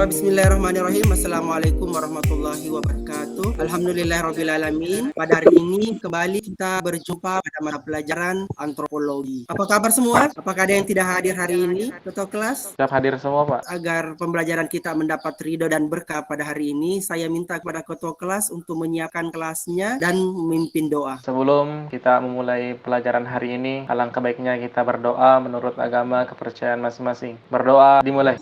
Bismillahirrahmanirrahim. Assalamualaikum warahmatullahi wabarakatuh. Alhamdulillahirrabbilalamin. Pada hari ini kembali kita berjumpa pada mata pelajaran antropologi. Apa kabar semua? Apakah ada yang tidak hadir hari ini ketua kelas? Siap hadir semua, Pak. Agar pembelajaran kita mendapat ridho dan berkah pada hari ini, saya minta kepada ketua kelas untuk menyiapkan kelasnya dan memimpin doa. Sebelum kita memulai pelajaran hari ini, alangkah baiknya kita berdoa menurut agama kepercayaan masing-masing. Berdoa dimulai.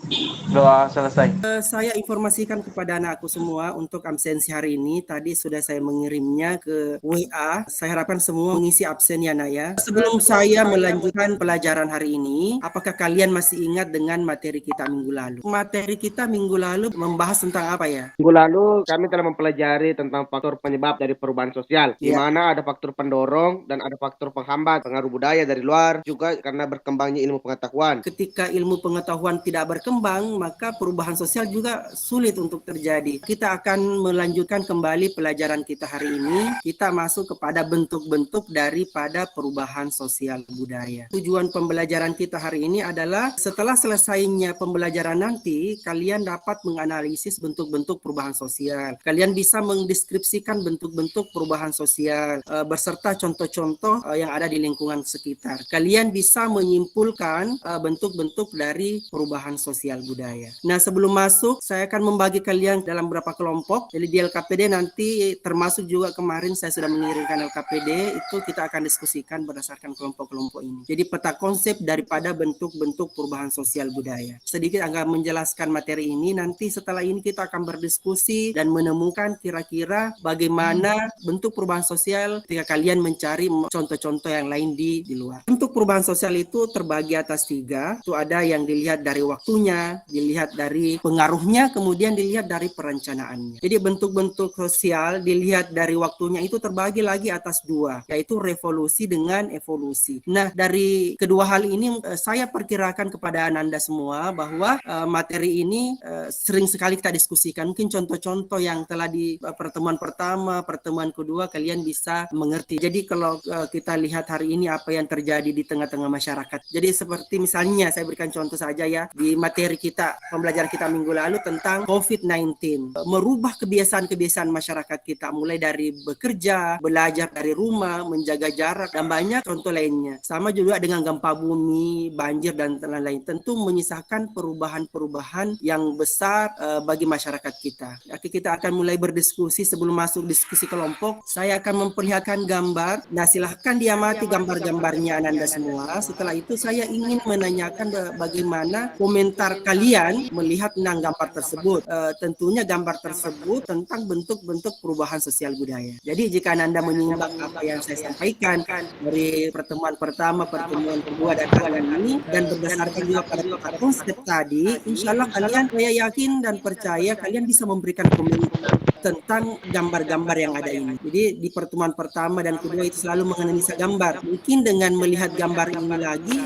Doa selesai. Saya informasikan kepada anakku semua untuk absensi hari ini. Tadi sudah saya mengirimnya ke WA. Saya harapkan semua mengisi absen ya, Nak ya. Sebelum saya melanjutkan pelajaran hari ini, apakah kalian masih ingat dengan materi kita minggu lalu? Materi kita minggu lalu membahas tentang apa ya? Minggu lalu kami telah mempelajari tentang faktor penyebab dari perubahan sosial, di mana ada faktor pendorong dan ada faktor penghambat, pengaruh budaya dari luar, juga karena berkembangnya ilmu pengetahuan. Ketika ilmu pengetahuan tidak berkembang, maka perubahan sosial juga sulit untuk terjadi. Kita akan melanjutkan kembali pelajaran kita hari ini. Kita masuk kepada bentuk-bentuk daripada perubahan sosial budaya. Tujuan pembelajaran kita hari ini adalah setelah selesainya pembelajaran nanti, kalian dapat menganalisis bentuk-bentuk perubahan sosial. Kalian bisa mendeskripsikan bentuk-bentuk perubahan sosial beserta contoh-contoh yang ada di lingkungan sekitar. Kalian bisa menyimpulkan bentuk-bentuk dari perubahan sosial budaya. Nah, sebelum masuk, saya akan membagi kalian dalam beberapa kelompok. Jadi di LKPD nanti termasuk juga kemarin saya sudah mengirimkan LKPD, itu kita akan diskusikan berdasarkan kelompok-kelompok ini. Jadi peta konsep daripada bentuk-bentuk perubahan sosial budaya. Sedikit agak menjelaskan materi ini, nanti setelah ini kita akan berdiskusi dan menemukan kira-kira bagaimana bentuk perubahan sosial ketika kalian mencari contoh-contoh yang lain di luar. Bentuk perubahan sosial itu terbagi atas 3. Itu ada yang dilihat dari waktunya, dilihat dari pengaruhnya, kemudian dilihat dari perencanaannya. Jadi bentuk-bentuk sosial dilihat dari waktunya itu terbagi lagi atas 2, yaitu revolusi dengan evolusi. Nah, dari kedua hal ini saya perkirakan kepada Anda semua bahwa materi ini sering sekali kita diskusikan. Mungkin contoh-contoh yang telah di pertemuan pertama, pertemuan kedua kalian bisa mengerti. Jadi kalau kita lihat hari ini apa yang terjadi di tengah-tengah masyarakat. Jadi seperti misalnya saya berikan contoh saja ya, di materi kita, pembelajaran kita minggu lalu tentang COVID-19. Merubah kebiasaan-kebiasaan masyarakat kita, mulai dari bekerja, belajar dari rumah, menjaga jarak, dan banyak contoh lainnya. Sama juga dengan gempa bumi, banjir, dan lain-lain. Tentu menyisakan perubahan-perubahan yang besar bagi masyarakat kita. Oke, kita akan mulai berdiskusi. Sebelum masuk diskusi kelompok, saya akan memperlihatkan gambar. Nah, silahkan diamati gambar-gambarnya Anda semua. Setelah itu saya ingin menanyakan bagaimana komentar kalian melihat tentang gambar tersebut. Tentunya gambar tersebut tentang bentuk-bentuk perubahan sosial budaya. Jadi jika Anda menyimak apa yang saya sampaikan dari pertemuan pertama, pertemuan kedua, dan hari ini, dan berdasarkan juga pada konsep tadi, insya Allah kalian, saya yakin dan percaya kalian bisa memberikan komentar tentang gambar-gambar yang ada ini. Jadi di pertemuan pertama dan kedua itu selalu menganalisa gambar. Mungkin dengan melihat gambar ini lagi,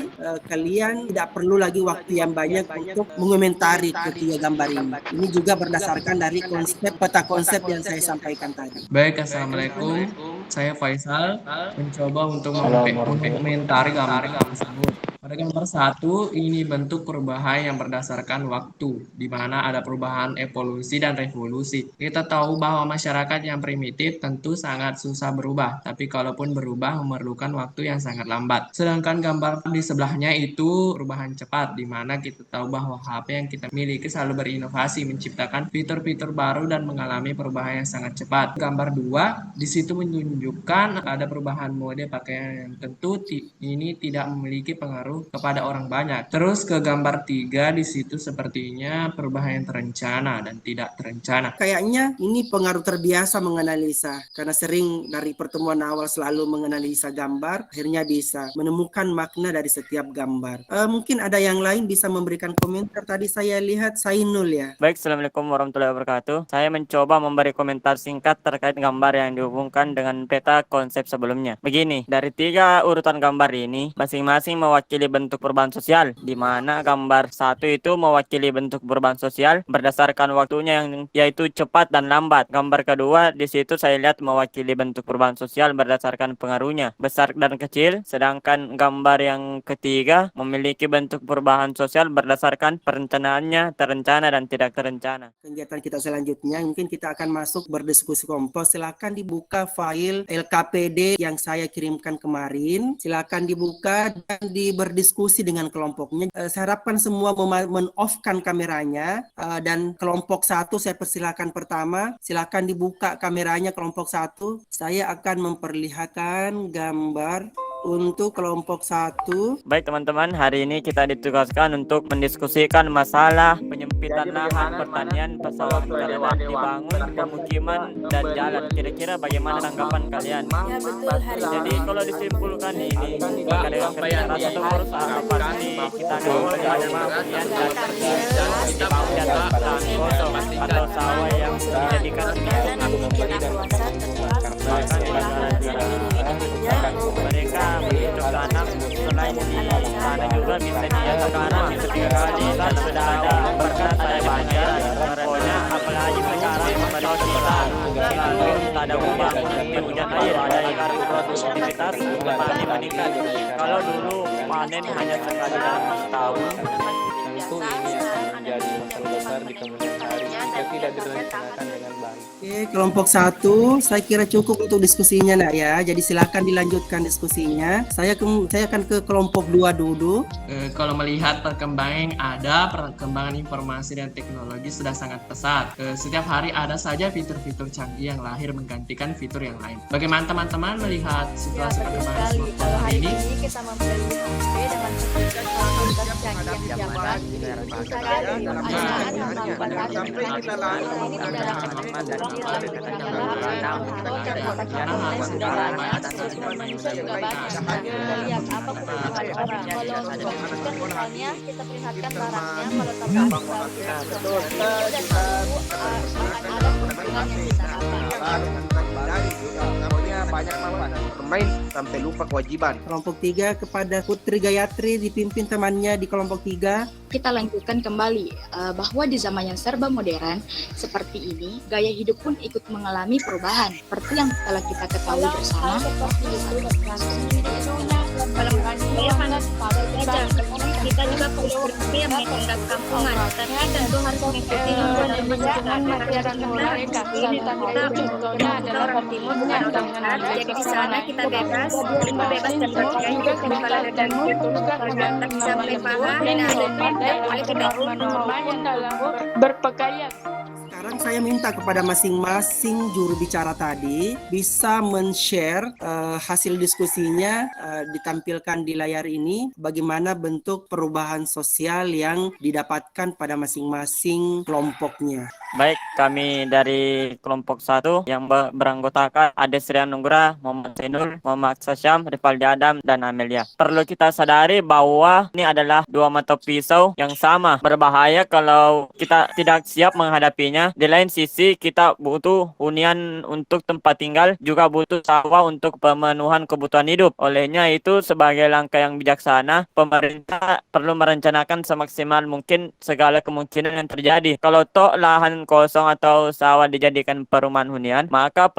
kalian tidak perlu lagi waktu yang banyak untuk mengomentari ketiga gambar ini. Ini juga berdasarkan dari konsep, peta konsep yang saya sampaikan tadi. Baik, Assalamualaikum. Saya Faisal, mencoba untuk mengomentari gambar tersebut. Pada gambar 1, ini bentuk perubahan yang berdasarkan waktu, di mana ada perubahan evolusi dan revolusi. Kita tahu bahwa masyarakat yang primitif tentu sangat susah berubah, tapi kalaupun berubah memerlukan waktu yang sangat lambat. Sedangkan gambar di sebelahnya itu perubahan cepat, di mana kita tahu bahwa HP yang kita miliki selalu berinovasi, menciptakan fitur-fitur baru dan mengalami perubahan yang sangat cepat. Gambar 2, di situ menunjukkan ada perubahan mode pakaian yang tentu ini tidak memiliki pengaruh kepada orang banyak. Terus ke gambar 3, di situ sepertinya perubahan yang terencana dan tidak terencana. Kayaknya ini pengaruh terbiasa menganalisa, karena sering dari pertemuan awal selalu menganalisa gambar, akhirnya bisa menemukan makna dari setiap gambar. Mungkin ada yang lain bisa memberikan komentar. Tadi saya lihat Sainul ya. Baik, Assalamualaikum warahmatullahi wabarakatuh. Saya mencoba memberi komentar singkat terkait gambar yang dihubungkan dengan peta konsep sebelumnya. Begini, dari 3 urutan gambar ini, masing-masing mewakili mewakili bentuk perubahan sosial, di mana gambar 1 itu mewakili bentuk perubahan sosial berdasarkan waktunya yang yaitu cepat dan lambat. Gambar kedua di situ saya lihat mewakili bentuk perubahan sosial berdasarkan pengaruhnya besar dan kecil, sedangkan gambar yang ketiga memiliki bentuk perubahan sosial berdasarkan perencanaannya terencana dan tidak terencana. Kegiatan kita selanjutnya mungkin kita akan masuk berdiskusi kelompok. Silakan dibuka file LKPD yang saya kirimkan kemarin. Silakan dibuka dan berdiskusi dengan kelompoknya. Saya harapkan semua men-off-kan kameranya dan kelompok 1 saya persilakan pertama. Silakan dibuka kameranya kelompok 1. Saya akan memperlihatkan gambar untuk kelompok 1. Baik teman-teman, hari ini kita ditugaskan untuk mendiskusikan masalah penyempitan lahan pertanian persawahan karena dibangun pemukiman dan jalan. Kira-kira bagaimana tanggapan kalian? Ya betul, hari Jadi kalau disimpulkan ini, dengan kerja keras itu harus pasti kita akan belajar kemudian dan dibangun di atas lahan kosong atau sawah yang dijadikan mereka hidup tanam selain di sana juga bisa dihias sekarang bisa 3 kali dan sudah ada berkat saya baca pokoknya apalagi sekarang kalau kita lalu tak ada hujan air ada yang produktivitas padi meningkat. Kalau dulu panen hanya sekali dalam setahun. Tentu ini akan menjadi masalah besar di kemudian hari jika tidak direncanakan dengan baik. Oke, kelompok 1 saya kira cukup untuk diskusinya nak ya. Jadi silakan dilanjutkan diskusinya. Saya akan ke kelompok 2 dulu. Kalau melihat perkembangan informasi dan teknologi sudah sangat pesat. Setiap hari ada saja fitur-fitur canggih yang lahir menggantikan fitur yang lain. Bagaimana teman-teman melihat situasi perkembangan smartphone hari ini? kita membeli HP dengan fitur fasilitas canggih yang dijabarkan, bisa dari perusahaan melakukan misalnya kita perlihatkan barangnya kalau tambah banyak manfaat bermain sampai lupa kewajiban. Kelompok 3 kepada Putri Gayatri dipimpin temannya di kelompok 3. Kita lanjutkan kembali bahwa di zaman yang serba modern seperti ini, gaya hidup pun ikut mengalami perubahan. Seperti yang telah kita ketahui bersama. Kita juga perlu berpikir meningkat kampungan, tapi tentu harus mengikuti himbauan dan menjaga masyarakat mereka. Contohnya adalah timur jadi di sana kita bebas dan bergaya kepala dan ternyata bisa berpaham dan ada tidak berpakaian. Sekarang saya minta kepada masing-masing juru bicara tadi bisa men-share hasil diskusinya ditampilkan di layar ini, bagaimana bentuk perubahan sosial yang didapatkan pada masing-masing kelompoknya. Baik, kami dari kelompok 1 yang beranggotakan Ade Sri Anugrah, Muhammad Zainul, Muhammad Sasyam, Rifaldi Adam, dan Amelia. Perlu kita sadari bahwa ini adalah dua mata pisau yang sama, berbahaya kalau kita tidak siap menghadapinya. Di lain sisi, kita butuh hunian untuk tempat tinggal, juga butuh sawah untuk pemenuhan kebutuhan hidup. Olehnya itu, sebagai langkah yang bijaksana, pemerintah perlu merencanakan semaksimal mungkin segala kemungkinan yang terjadi. Kalau toh lahan kosong atau sawah dijadikan perumahan hunian, maka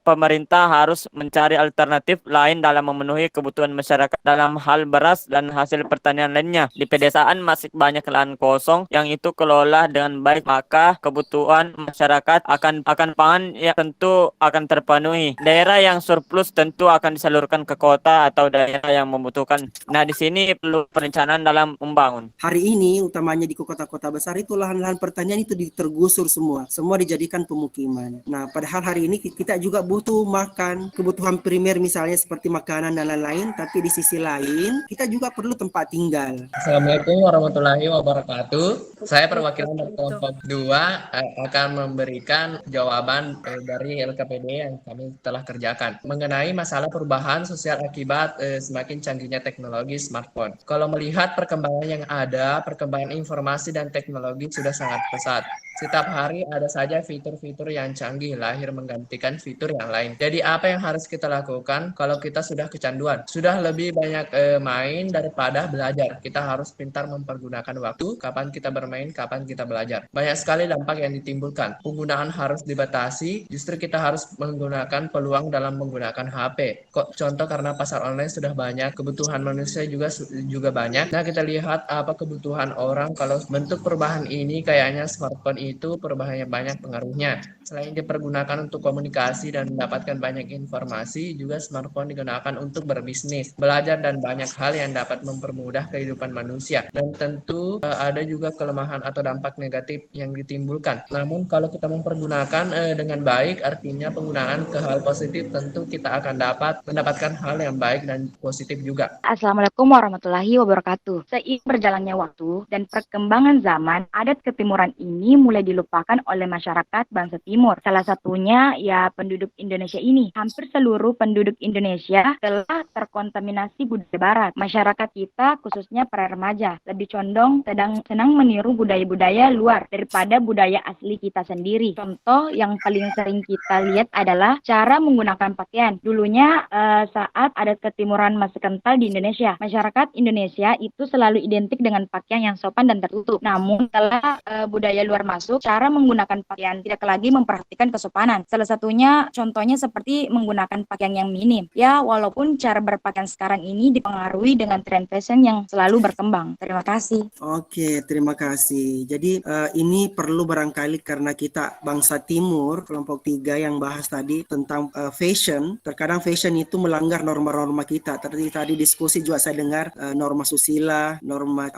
pemerintah harus mencari alternatif lain dalam memenuhi kebutuhan masyarakat dalam hal beras dan hasil pertanian lainnya. Di pedesaan masih banyak lahan kosong yang itu kelola dengan baik, maka kebutuhan masyarakat akan pangan ya tentu akan terpenuhi. Daerah yang surplus tentu akan disalurkan ke kota atau daerah yang membutuhkan. Nah, di sini perlu perencanaan dalam membangun. Hari ini utamanya di kota-kota besar itu lahan-lahan pertanian itu tergusur semua dijadikan pemukiman. Nah, padahal hari ini kita juga butuh makan, kebutuhan primer misalnya seperti makanan dan lain-lain, tapi di sisi lain kita juga perlu tempat tinggal. Assalamualaikum warahmatullahi wabarakatuh. Saya perwakilan dari kelompok 2 akan memberikan jawaban dari LKPD yang kami telah kerjakan mengenai masalah perubahan sosial akibat semakin canggihnya teknologi smartphone. Kalau melihat perkembangan yang ada, perkembangan informasi dan teknologi sudah sangat pesat. Setiap hari ada saja fitur-fitur yang canggih lahir menggantikan fitur yang lain. Jadi apa yang harus kita lakukan kalau kita sudah kecanduan? Sudah lebih banyak main daripada belajar. Kita harus pintar mempergunakan waktu, kapan kita bermain, kapan kita belajar. Banyak sekali dampak yang ditimbulkan. Penggunaan harus dibatasi, justru kita harus menggunakan peluang dalam menggunakan HP. Kok contoh karena pasar online sudah banyak, kebutuhan manusia juga banyak. Nah, kita lihat apa kebutuhan orang. Kalau bentuk perubahan ini kayaknya smartphone itu perubahannya banyak pengaruhnya. Selain dipergunakan untuk komunikasi dan mendapatkan banyak informasi, juga smartphone digunakan untuk berbisnis, belajar dan banyak hal yang dapat mempermudah kehidupan manusia. Dan tentu ada juga kelemahan atau dampak negatif yang ditimbulkan. Namun kalau kita mempergunakan dengan baik, artinya penggunaan ke hal positif, tentu kita akan dapat mendapatkan hal yang baik dan positif juga. Assalamualaikum warahmatullahi wabarakatuh. Seiring berjalannya waktu dan perkembangan zaman, adat ketimuran ini mulai dilupakan oleh masyarakat bangsa Timur. Salah satunya ya penduduk Indonesia ini. Hampir seluruh penduduk Indonesia telah terkontaminasi budaya Barat. Masyarakat kita, khususnya para remaja, lebih condong senang meniru budaya-budaya luar daripada budaya asli kita sendiri. Contoh yang paling sering kita lihat adalah cara menggunakan pakaian. Dulunya saat adat ketimuran masih kental di Indonesia, masyarakat Indonesia itu selalu identik dengan pakaian yang sopan dan tertutup. Namun setelah budaya luar masuk, cara menggunakan pakaian tidak lagi memperhatikan kesopanan. Salah satunya contohnya seperti menggunakan pakaian yang minim. Ya, walaupun cara berpakaian sekarang ini dipengaruhi dengan tren fashion yang selalu berkembang. Terima kasih. Oke, terima kasih. Jadi ini perlu barangkali karena kita bangsa Timur, kelompok 3 yang bahas tadi tentang fashion. Terkadang fashion itu melanggar norma-norma kita. Tadi diskusi juga saya dengar norma susila, norma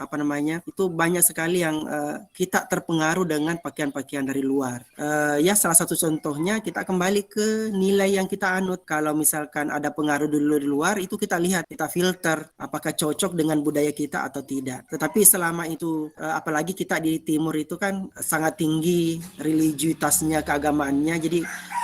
itu banyak sekali yang kita terpengaruh dengan pakaian-pakaian dari luar. Ya salah satu contohnya kita kembali ke nilai yang kita anut. Kalau misalkan ada pengaruh dari luar, itu kita lihat, kita filter apakah cocok dengan budaya kita atau tidak. Tetapi selama itu apalagi kita di Timur itu kan sangat tinggi religiusitasnya, keagamaannya. Jadi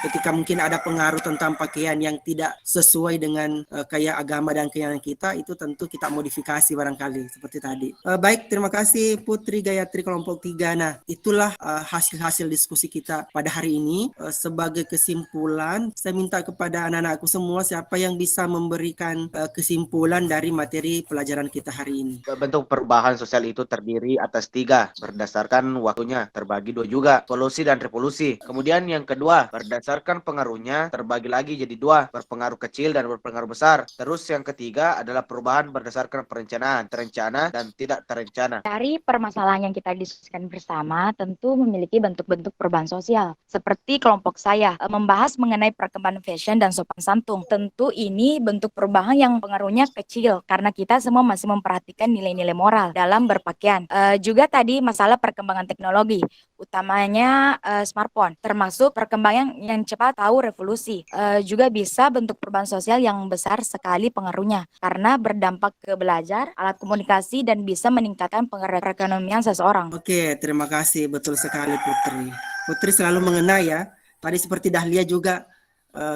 ketika mungkin ada pengaruh tentang pakaian yang tidak sesuai dengan kayak agama dan keyakinan kita, itu tentu kita modifikasi barangkali seperti tadi. Baik, terima kasih Putri Gayatri kelompok 3. Nah, itulah hasil-hasil diskusi kita pada hari ini. Sebagai kesimpulan, saya minta kepada anak-anakku semua siapa yang bisa memberikan kesimpulan dari materi pelajaran kita hari ini. Bentuk perubahan sosial itu terdiri atas 3 berdasarkan waktunya, terbagi 2 juga, solusi dan revolusi. Kemudian yang kedua, berdasarkan pengaruhnya terbagi lagi jadi 2, berpengaruh kecil dan berpengaruh besar. Terus yang ketiga adalah perubahan berdasarkan perencanaan, terencana dan tidak terencana. Dari permasalahan yang kita diskusikan bersama, tentu memiliki bentuk-bentuk perubahan sosial. Seperti kelompok saya, membahas mengenai perkembangan fashion dan sopan santun. Tentu ini bentuk perubahan yang pengaruhnya kecil, karena kita semua masih memperhatikan nilai-nilai moral dalam berpakaian. Juga tadi masalah perkembangan teknologi, utamanya smartphone, termasuk perkembangan yang cepat tahu revolusi. Juga bisa bentuk perubahan sosial yang besar sekali pengaruhnya, karena berdampak ke belajar, alat komunikasi, dan bisa meningkatkan perekonomian seseorang. Oke, terima kasih. Betul sekali Putri. Putri selalu mengena ya. Tadi seperti Dahlia juga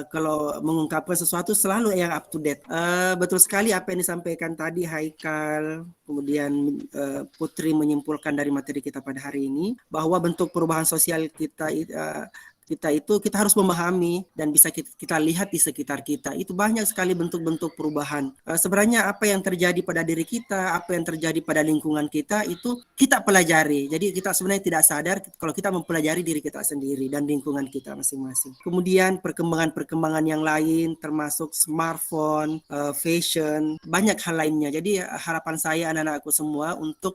kalau mengungkapkan sesuatu selalu yang up to date. Betul sekali apa yang disampaikan tadi Haikal, kemudian Putri menyimpulkan dari materi kita pada hari ini bahwa bentuk perubahan sosial kita kita harus memahami dan bisa kita lihat di sekitar kita. Itu banyak sekali bentuk-bentuk perubahan. Sebenarnya apa yang terjadi pada diri kita, apa yang terjadi pada lingkungan kita, itu kita pelajari. Jadi kita sebenarnya tidak sadar kalau kita mempelajari diri kita sendiri dan lingkungan kita masing-masing. Kemudian perkembangan-perkembangan yang lain termasuk smartphone, fashion, banyak hal lainnya. Jadi harapan saya anak-anakku semua untuk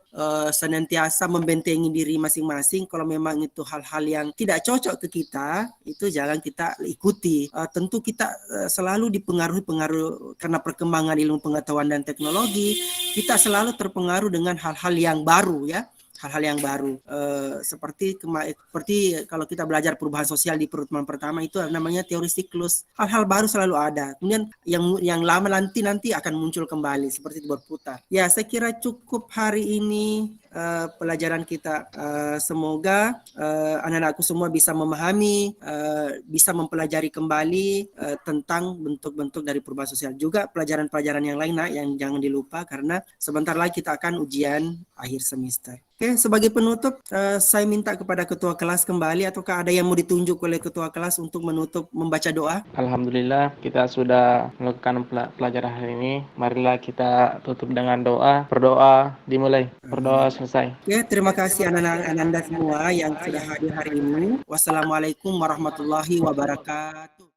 senantiasa membentengi diri masing-masing. Kalau memang itu hal-hal yang tidak cocok ke kita, itu jangan kita ikuti. Tentu kita selalu dipengaruhi karena perkembangan ilmu pengetahuan dan teknologi. Kita selalu terpengaruh dengan hal-hal yang baru ya, hal-hal yang baru. Seperti kalau kita belajar perubahan sosial di pertemuan pertama itu namanya teori siklus. Hal-hal baru selalu ada. Kemudian yang lama nanti akan muncul kembali seperti itu berputar. Ya, saya kira cukup hari ini pelajaran kita. Semoga anak-anakku semua bisa memahami, bisa mempelajari kembali tentang bentuk-bentuk dari perubahan sosial. Juga pelajaran-pelajaran yang lain yang jangan dilupa karena sebentar lagi kita akan ujian akhir semester. Oke, sebagai penutup saya minta kepada ketua kelas kembali, ataukah ada yang mau ditunjuk oleh ketua kelas untuk menutup membaca doa? Alhamdulillah kita sudah melakukan pelajaran hari ini. Marilah kita tutup dengan doa. Berdoa dimulai. Berdoa selesai. Oke, terima kasih anak-anak Anda semua yang sudah hadir hari ini. Wassalamualaikum warahmatullahi wabarakatuh.